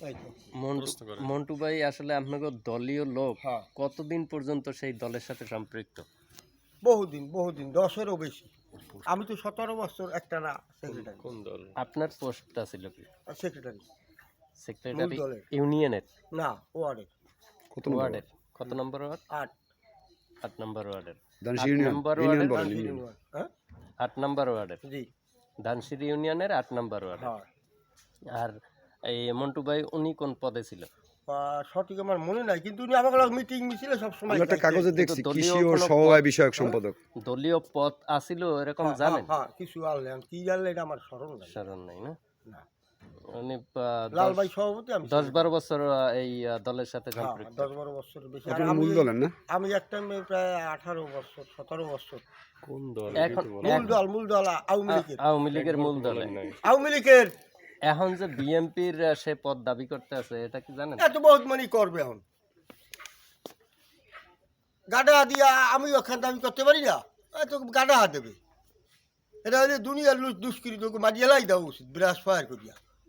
এই তো। মন্টু ভাই আসলে আপনাকে দলীয় লোক হ্যাঁ। কতদিন পর্যন্ত সেই দলের সাথে সম্পৃক্ত? বহুদিন 10-এরও বেশি। আমি তো 17 বছর একটানা সেক্রেটারি। কোন দল? আপনার পোস্টটা ছিল কি? সেক্রেটারি সেক্রেটারি দলের। ইউনিয়নের না, ওয়ার্ডের। ওয়ার্ডের কত নম্বর ওয়ার্ড? 8 8 নম্বর ওয়ার্ডের। দানশির 8 ইউনিয়ন নম্বর ইউনিয়ন ওয়ার্ডের বলেন দানশির ইউনিয়ন। ইউনিয়ন। হ্যাঁ 8 নম্বর ওয়ার্ডের জি ধানসিঁড়ি ইউনিয়নের 8 নম্বর ওয়ার্ডের। হ্যাঁ। আর এই মন্টু ভাই উনি কোন পদে ছিল? সঠিক আমার মনে নাই, কিন্তু উনি আমাকে মিটিং মিছিলে সবসময় আমরা একটা কাগজে দেখছি দলীয় কৃষি ও কোনো সমবায় বিষয়ক সম্পাদক। দলীয় পদ আছিল এরকম জানেন? হ্যাঁ কিছু আনলেন, কি জানলে এটা আমার স্মরণ নাই। স্মরণ নাই না? না। উনি লাল ভাই সভাপতি, আমি 10-12 বছর এই দলের সাথে হ্যাঁ সম্পৃক্ত। 10-12 বছর বেশি। আর আপনারা আমি মূল দলের না? আমি একটা মেয়ে প্রায় 18 বছর 17 বছর। কোন দল? এখন মূল দল আওয়ামী লীগের। আওয়ামী লীগের মূল দলে। আওয়ামী লীগের এখন যে বিএনপির সে পদ দাবি করতে আছে এটা কি জানেন? এত বহুত মানি করবে এখন। গাডা দিয়া আমি ওখানে দাবি করতে পারি না, এত গাডা দেবে। এটা হলে দুনিয়ার দুষ্কৃতকে মারিয়ে লাই দেওয়া উচিত, বিরাজ ফায়ার করিয়া।